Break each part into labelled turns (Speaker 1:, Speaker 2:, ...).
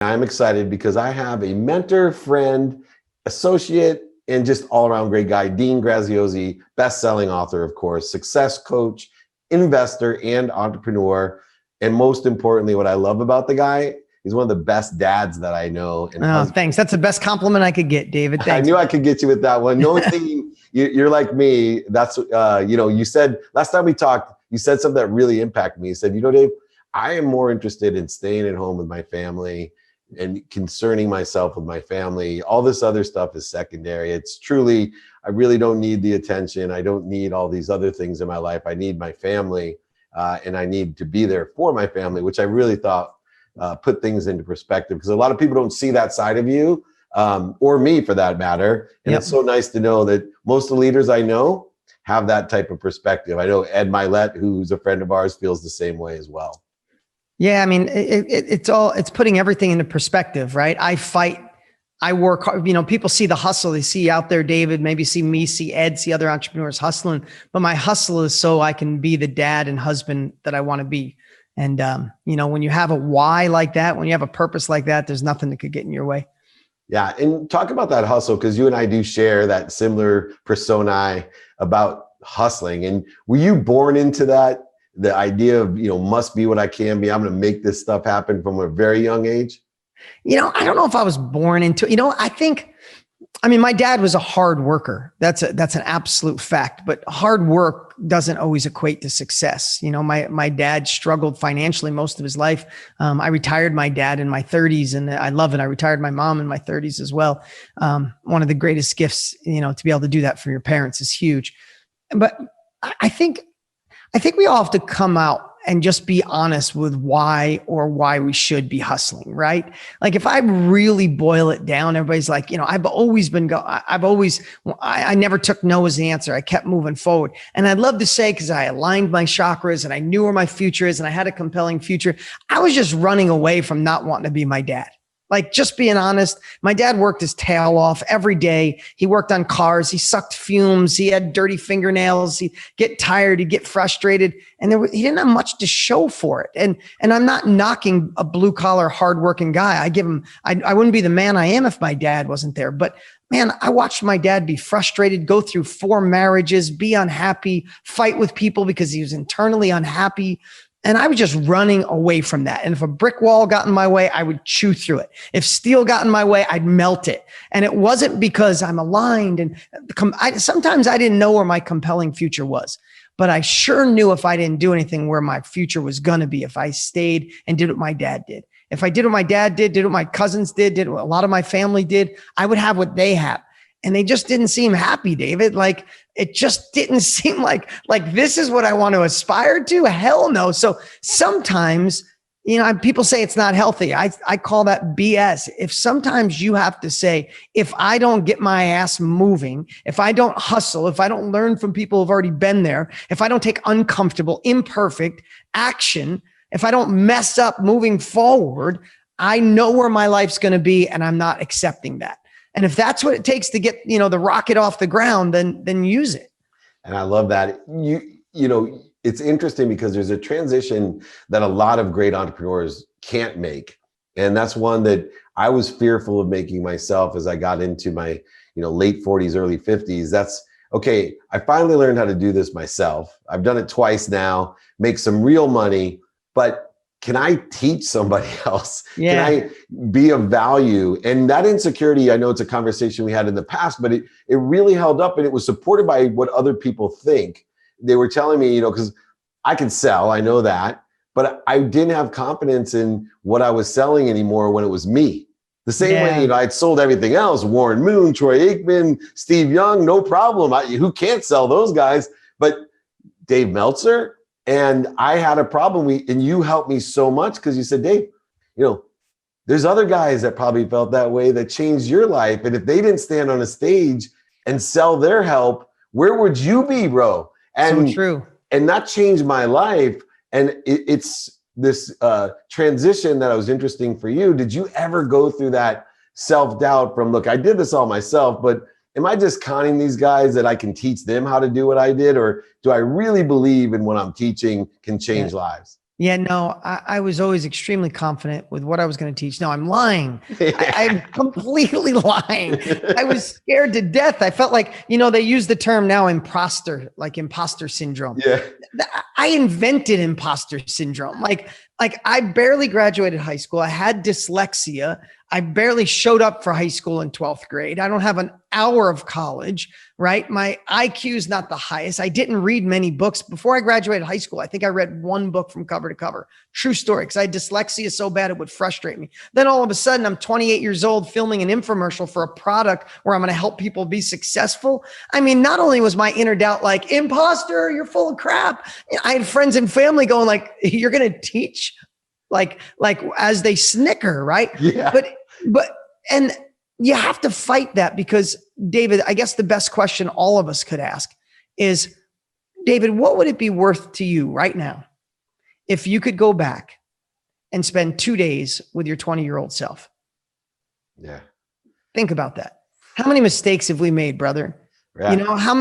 Speaker 1: I'm excited because I have a mentor, friend, associate, and just all-around great guy, Dean Graziosi, best-selling author, of course, success coach, investor, and entrepreneur. And most importantly, what I love about the guy, he's one of the best dads that I know. And
Speaker 2: oh, thanks. That's the best compliment I could get, David. Thanks.
Speaker 1: I knew I could get you with that one. No thing. You're like me. That's, you said last time we talked, you said something that really impacted me. You said, Dave, I am more interested in staying at home with my family and concerning myself with my family. All this other stuff is secondary. It's truly, I really don't need the attention. I don't need all these other things in my life. I need my family, and I need to be there for my family, which I really thought put things into perspective, because a lot of people don't see that side of you, or me for that matter. And It's so nice to know that most of the leaders I know have that type of perspective. I know Ed Milet, who's a friend of ours, feels the same way as well.
Speaker 2: Yeah, I mean, it's putting everything into perspective, right? I work hard. People see the hustle. They see out there, David, maybe see me, see Ed, see other entrepreneurs hustling. But my hustle is so I can be the dad and husband that I want to be. And, when you have a why like that, when you have a purpose like that, there's nothing that could get in your way.
Speaker 1: Yeah. And talk about that hustle, because you and I do share that similar persona about hustling. And were you born into that? The idea of, must be what I can be. I'm going to make this stuff happen from a very young age.
Speaker 2: I don't know if I was born into it. My dad was a hard worker. That's an absolute fact, but hard work doesn't always equate to success. My dad struggled financially most of his life. I retired my dad in my 30s, and I love it. I retired my mom in my 30s as well. One of the greatest gifts, to be able to do that for your parents is huge. But I think we all have to come out and just be honest with why we should be hustling, right? Like if I really boil it down, everybody's like, I never took no as the answer. I kept moving forward. And I'd love to say, because I aligned my chakras and I knew where my future is and I had a compelling future, I was just running away from not wanting to be my dad. Like, just being honest, my dad worked his tail off every day. He worked on cars. He sucked fumes. He had dirty fingernails. He'd get tired. He'd get frustrated. And he didn't have much to show for it. And I'm not knocking a blue collar, hardworking guy. I wouldn't be the man I am if my dad wasn't there. But man, I watched my dad be frustrated, go through 4 marriages, be unhappy, fight with people because he was internally unhappy. And I was just running away from that. And if a brick wall got in my way, I would chew through it. If steel got in my way, I'd melt it. And it wasn't because I'm aligned. And sometimes I didn't know where my compelling future was. But I sure knew if I didn't do anything where my future was going to be, if I stayed and did what my dad did. If I did what my dad did what my cousins did what a lot of my family did, I would have what they have. And they just didn't seem happy, David. Like, it just didn't seem like this is what I want to aspire to. Hell no. So sometimes, people say it's not healthy. I call that BS. If sometimes you have to say, if I don't get my ass moving, if I don't hustle, if I don't learn from people who've already been there, if I don't take uncomfortable, imperfect action, if I don't mess up moving forward, I know where my life's going to be, and I'm not accepting that. And if that's what it takes to get, the rocket off the ground, then use it.
Speaker 1: And I love that. It's interesting because there's a transition that a lot of great entrepreneurs can't make. And that's one that I was fearful of making myself as I got into my, late 40s, early 50s. That's okay. I finally learned how to do this myself. I've done it twice now, make some real money, but can I teach somebody else?
Speaker 2: Yeah.
Speaker 1: Can I be of value? And that insecurity, I know it's a conversation we had in the past, but it really held up, and it was supported by what other people think. They were telling me, because I can sell, I know that, but I didn't have confidence in what I was selling anymore when it was me. The same way, I'd sold everything else, Warren Moon, Troy Aikman, Steve Young, no problem. Who can't sell those guys? But Dave Meltzer, and I had a problem. And you helped me so much because you said, Dave, there's other guys that probably felt that way that changed your life. And if they didn't stand on a stage and sell their help, where would you be, bro? And
Speaker 2: so true.
Speaker 1: And that changed my life. And it's this transition that was interesting for you. Did you ever go through that self-doubt from, look, I did this all myself, but am I just conning these guys that I can teach them how to do what I did? Or do I really believe in what I'm teaching can change lives?
Speaker 2: Yeah, no, I was always extremely confident with what I was going to teach. No, I'm lying. I'm completely lying. I was scared to death. I felt like, they use the term now imposter, like imposter syndrome.
Speaker 1: Yeah.
Speaker 2: I invented imposter syndrome. Like I barely graduated high school. I had dyslexia. I barely showed up for high school in 12th grade. I don't have an hour of college, right? My IQ is not the highest. I didn't read many books before I graduated high school. I think I read one book from cover to cover. True story. Because I had dyslexia so bad it would frustrate me. Then all of a sudden I'm 28 years old filming an infomercial for a product where I'm going to help people be successful. I mean, not only was my inner doubt like, imposter, you're full of crap. I had friends and family going like, you're going to teach like as they snicker, right?
Speaker 1: Yeah.
Speaker 2: But and you have to fight that because, David, I guess the best question all of us could ask is, David, what would it be worth to you right now if you could go back and spend 2 days with your 20-year-old self?
Speaker 1: Yeah.
Speaker 2: Think about that. How many mistakes have we made, brother?
Speaker 1: Yeah.
Speaker 2: How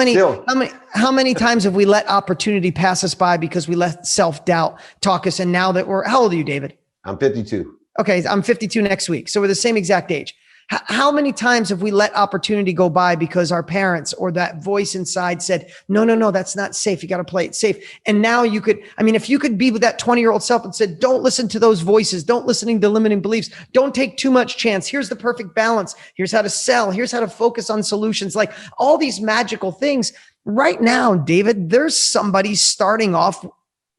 Speaker 2: many times have we let opportunity pass us by because we let self-doubt talk us? And now that how old are you, David?
Speaker 1: I'm 52.
Speaker 2: Okay, I'm 52 next week. So we're the same exact age. How many times have we let opportunity go by because our parents or that voice inside said, no, that's not safe. You got to play it safe. And now if you could be with that 20-year-old self and said, don't listen to those voices. Don't listen to limiting beliefs. Don't take too much chance. Here's the perfect balance. Here's how to sell. Here's how to focus on solutions. Like all these magical things. Right now, David, there's somebody starting off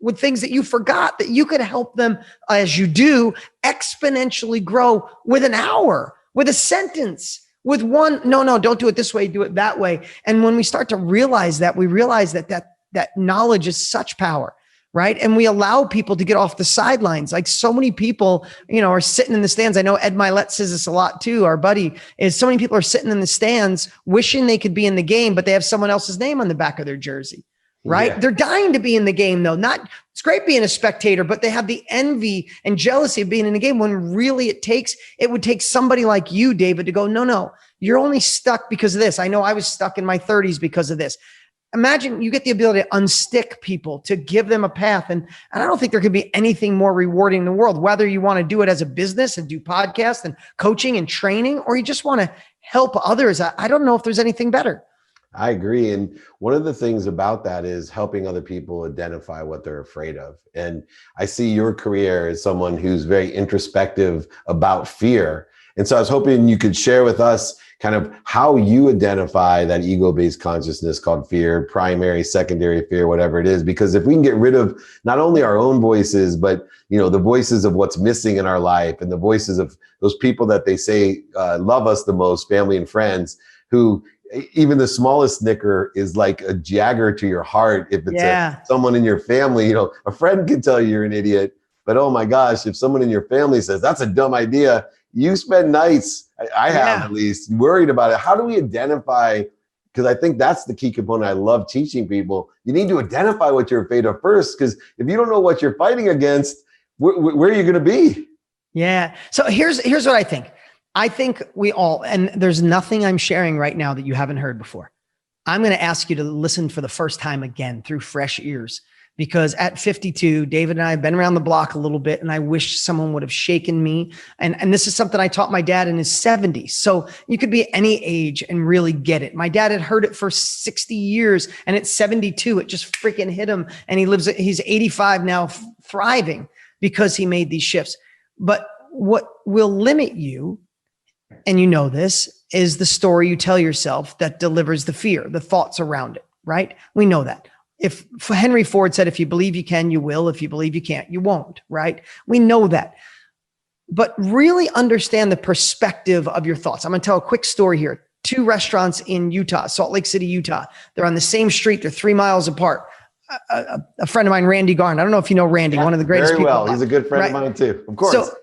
Speaker 2: with things that you forgot that you could help them, as you do, exponentially grow with an hour, with a sentence, with one, no, don't do it this way, do it that way. And when we start to realize that, we realize that knowledge is such power, right? And we allow people to get off the sidelines. Like so many people, are sitting in the stands. I know Ed Milet says this a lot too. Our buddy is so many people are sitting in the stands wishing they could be in the game, but they have someone else's name on the back of their jersey. Right. Yeah. They're dying to be in the game though. It's great being a spectator, but they have the envy and jealousy of being in the game when really it would take somebody like you, David, to go, no, you're only stuck because of this. I know I was stuck in my 30s because of this. Imagine you get the ability to unstick people, to give them a path. And I don't think there could be anything more rewarding in the world, whether you want to do it as a business and do podcasts and coaching and training, or you just want to help others. I don't know if there's anything better.
Speaker 1: I agree. And one of the things about that is helping other people identify what they're afraid of. And I see your career as someone who's very introspective about fear. And so I was hoping you could share with us kind of how you identify that ego-based consciousness called fear, primary, secondary fear, whatever it is. Because if we can get rid of not only our own voices, but the voices of what's missing in our life and the voices of those people that they say love us the most, family and friends, who even the smallest snicker is like a jagger to your heart. If it's someone in your family, a friend can tell you you're an idiot, but oh my gosh, if someone in your family says that's a dumb idea, you spend nights, I have at least, worried about it. How do we identify? Because I think that's the key component I love teaching people. You need to identify what you're afraid of first, because if you don't know what you're fighting against, where are you going to be?
Speaker 2: Yeah. So here's what I think. I think we all, and there's nothing I'm sharing right now that you haven't heard before. I'm going to ask you to listen for the first time again through fresh ears, because at 52, David and I have been around the block a little bit, and I wish someone would have shaken me. And this is something I taught my dad in his 70s. So you could be any age and really get it. My dad had heard it for 60 years, and at 72, it just freaking hit him. And he's 85 now, thriving because he made these shifts. But what will limit you, and this, is the story you tell yourself that delivers the fear, the thoughts around it, right? We know that. If Henry Ford said, if you believe you can, you will. If you believe you can't, you won't, right? We know that. But really understand the perspective of your thoughts. I'm going to tell a quick story here. 2 restaurants in Utah, Salt Lake City, Utah. They're on the same street. They're 3 miles apart. A friend of mine, Randy Garn. I don't know if you know Randy, one of the greatest people.
Speaker 1: Very well. He's a good friend of mine too, of course.
Speaker 2: So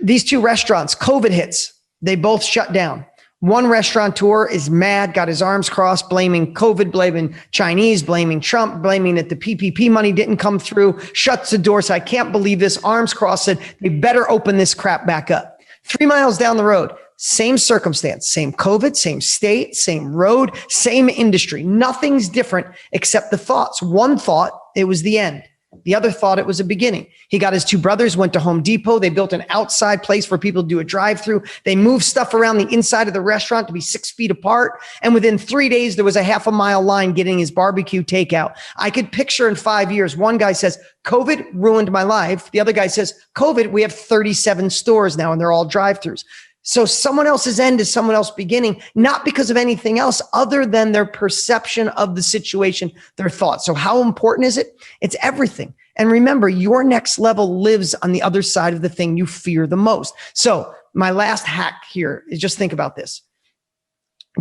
Speaker 2: these 2 restaurants, COVID hits. They both shut down. One restaurateur is mad, got his arms crossed, blaming COVID, blaming Chinese, blaming Trump, blaming that the PPP money didn't come through, shuts the door. So I can't believe this. Arms crossed, said they better open this crap back up. 3 miles down the road, same circumstance, same COVID, same state, same road, same industry. Nothing's different except the thoughts. One thought, it was the end. The other thought it was a beginning. He got his two brothers, went to Home Depot. They built an outside place for people to do a drive-through. They moved stuff around the inside of the restaurant to be 6 feet apart. And within 3 days, there was a half a mile line getting his barbecue takeout. I could picture in 5 years, one guy says, COVID ruined my life. The other guy says, COVID, we have 37 stores now and they're all drive-throughs. So someone else's end is someone else's beginning, not because of anything else other than their perception of the situation, their thoughts. So how important is it? It's everything. And remember, your next level lives on the other side of the thing you fear the most. So my last hack here is just think about this.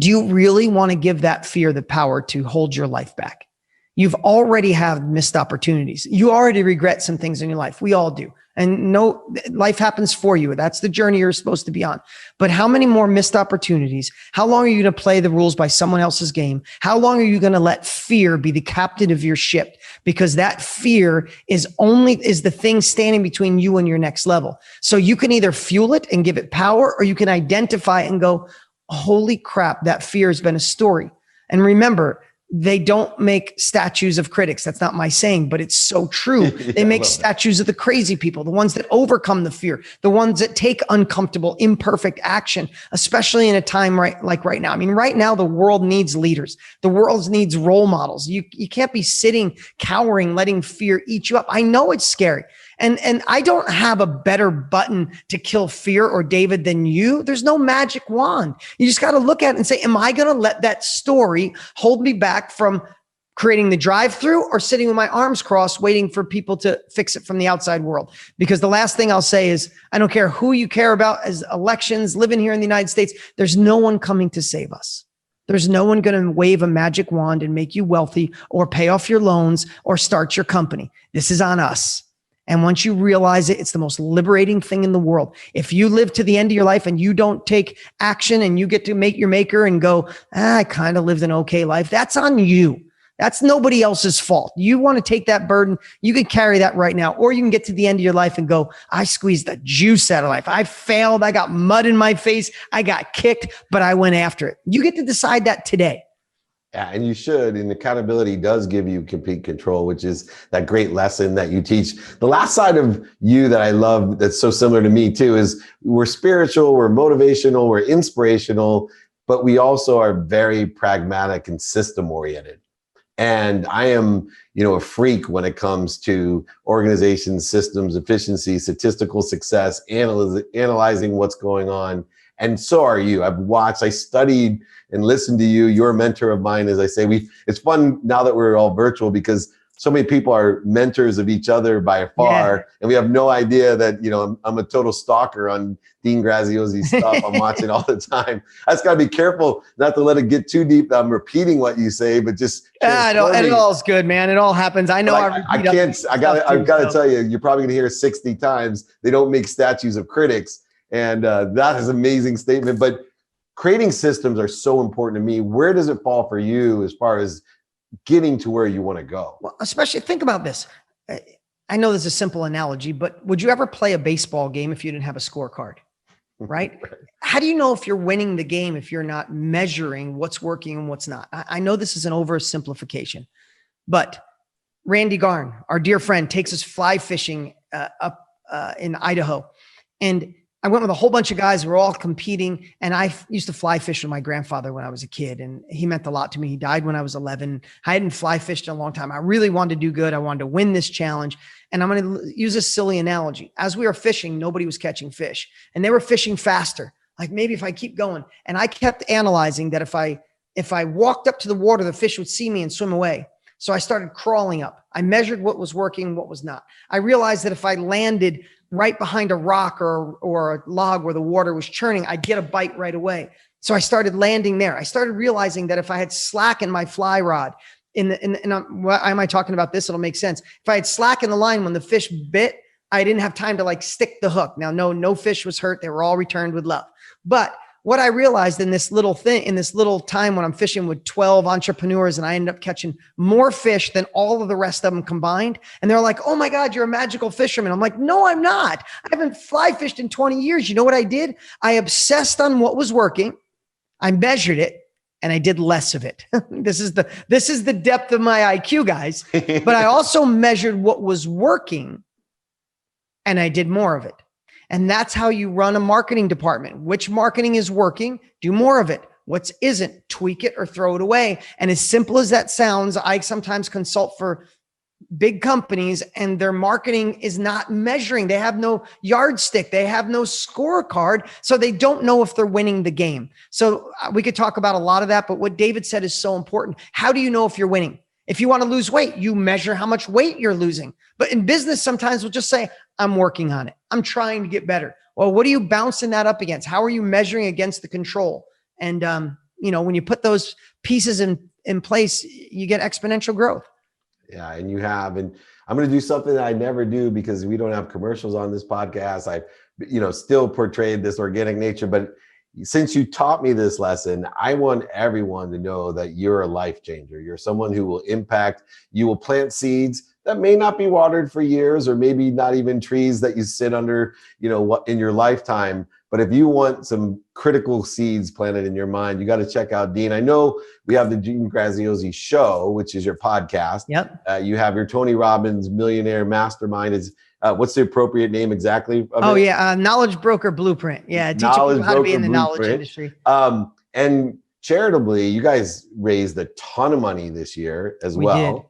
Speaker 2: Do you really want to give that fear the power to hold your life back? You've already had missed opportunities. You already regret some things in your life. We all do. And no, life happens for you. That's the journey you're supposed to be on. But how many more missed opportunities? How long are you going to play the rules by someone else's game? How long are you going to let fear be the captain of your ship? Because that fear is the thing standing between you and your next level. So you can either fuel it and give it power, or you can identify it and go, holy crap, that fear has been a story. And remember, they don't make statues of critics. That's not my saying, but it's so true.
Speaker 1: Yeah,
Speaker 2: they make statues of the crazy people, the ones that overcome the fear, the ones that take uncomfortable, imperfect action, especially in a time like right now. I mean, right now, the world needs leaders. The world needs role models. You can't be sitting, cowering, letting fear eat you up. I know it's scary. And I don't have a better button to kill fear or David than you. There's no magic wand. You just got to look at it and say, am I going to let that story hold me back from creating the drive-through or sitting with my arms crossed, waiting for people to fix it from the outside world? Because the last thing I'll say is, I don't care who you care about as elections, living here in the United States, there's no one coming to save us. There's no one going to wave a magic wand and make you wealthy or pay off your loans or start your company. This is on us. And once you realize it, it's the most liberating thing in the world. If you live to the end of your life and you don't take action and you get to make your maker and go, I kind of lived an okay life, that's on you. That's nobody else's fault. You want to take that burden, you can carry that right now. Or you can get to the end of your life and go, I squeezed the juice out of life. I failed. I got mud in my face. I got kicked, but I went after it. You get to decide that today.
Speaker 1: Yeah, and you should. And accountability does give you complete control, which is that great lesson that you teach. The last side of you that I love, that's so similar to me too, is we're spiritual, we're motivational, we're inspirational, but we also are very pragmatic and system oriented. And I am, a freak when it comes to organizations, systems, efficiency, statistical success, analyzing what's going on. And so are you. I studied and listened to you. You're a mentor of mine, as I say. it's fun now that we're all virtual because so many people are mentors of each other by far. Yeah. And we have no idea that, I'm a total stalker on Dean Graziosi's stuff. I'm watching all the time. I just got to be careful not to let it get too deep. I'm repeating what you say, but just.
Speaker 2: It all is good, man. It all happens. I know.
Speaker 1: I've got to tell you, you're probably going to hear 60 times. They don't make statues of critics. And that is an amazing statement. But creating systems are so important to me. Where does it fall for you as far as getting to where you want to go?
Speaker 2: Well, especially think about this. I know this is a simple analogy, but would you ever play a baseball game if you didn't have a scorecard? Right? How do you know if you're winning the game if you're not measuring what's working and what's not? I know this is an oversimplification, but Randy Garn, our dear friend, takes us fly fishing up in Idaho. And I went with a whole bunch of guys. We were all competing. And I used to fly fish with my grandfather when I was a kid. And he meant a lot to me. He died when I was 11. I hadn't fly fished in a long time. I really wanted to do good. I wanted to win this challenge. And I'm going to use a silly analogy. As we were fishing, nobody was catching fish. And they were fishing faster. Like maybe if I keep going. And I kept analyzing that if I walked up to the water, the fish would see me and swim away. So I started crawling up. I measured what was working and what was not. I realized that if I landed right behind a rock or a log where the water was churning, I'd get a bite right away. So I started landing there. I started realizing that if I had slack in my fly rod, why am I talking about this? It'll make sense. If I had slack in the line when the fish bit, I didn't have time to stick the hook. Now, no fish was hurt. They were all returned with love. But what I realized in this little time when I'm fishing with 12 entrepreneurs and I ended up catching more fish than all of the rest of them combined. And they're like, oh my God, you're a magical fisherman. I'm like, no, I'm not. I haven't fly fished in 20 years. You know what I did? I obsessed on what was working. I measured it and I did less of it. This is the depth of my IQ, guys. But I also measured what was working, and I did more of it. And that's how you run a marketing department. Which marketing is working? Do more of it. What isn't, tweak it or throw it away. And as simple as that sounds, I sometimes consult for big companies and their marketing is not measuring. They have no yardstick. They have no scorecard. So they don't know if they're winning the game. So we could talk about a lot of that, but what David said is so important. How do you know if you're winning? If you want to lose weight, you measure how much weight you're losing. But in business, sometimes we'll just say, I'm working on it. I'm trying to get better. Well, what are you bouncing that up against? How are you measuring against the control? And, when you put those pieces in place, you get exponential growth.
Speaker 1: Yeah, and and I'm going to do something that I never do because we don't have commercials on this podcast. I, still portrayed this organic nature, but since you taught me this lesson, I want everyone to know that you're a life changer. You're someone who will impact. You will plant seeds that may not be watered for years, or maybe not even trees that you sit under, in your lifetime. But if you want some critical seeds planted in your mind, you got to check out Dean. I know we have the Dean Graziosi show, which is your podcast.
Speaker 2: Yep.
Speaker 1: You have your Tony Robbins Millionaire Mastermind. What's the appropriate name exactly?
Speaker 2: Knowledge Broker Blueprint. Yeah, teaching people how to be in the knowledge industry.
Speaker 1: And charitably, you guys raised a ton of money this year as well.
Speaker 2: Did.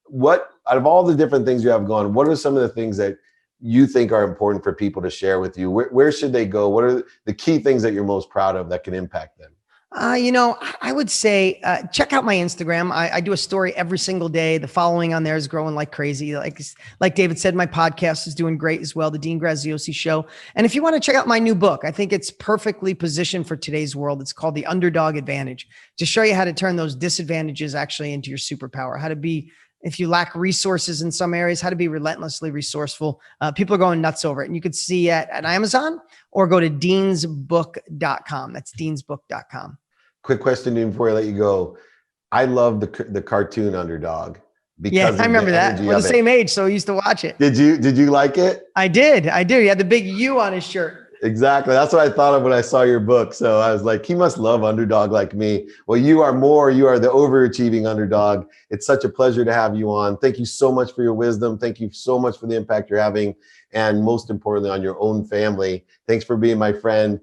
Speaker 1: What, out of all the different things you have going, what are some of the things that you think are important for people to share with you? Where should they go? What are the key things that you're most proud of that can impact them?
Speaker 2: I would say check out my Instagram. I do a story every single day. The following on there is growing like crazy. Like David said, my podcast is doing great as well, the Dean Graziosi Show. And if you want to check out my new book, I think it's perfectly positioned for today's world. It's called The Underdog Advantage, to show you how to turn those disadvantages actually into your superpower, how to be, if you lack resources in some areas, how to be relentlessly resourceful. People are going nuts over it. And you could see at Amazon or go to deansbook.com. That's deansbook.com.
Speaker 1: Quick question before I let you go. I love the cartoon Underdog.
Speaker 2: Yeah, I remember that. We're the same age, so I used to watch it.
Speaker 1: Did you like it?
Speaker 2: I did. He had the big U on his shirt.
Speaker 1: Exactly. That's what I thought of when I saw your book. So I was like, he must love Underdog like me. Well, you are the overachieving Underdog. It's such a pleasure to have you on. Thank you so much for your wisdom. Thank you so much for the impact you're having. And most importantly, on your own family. Thanks for being my friend.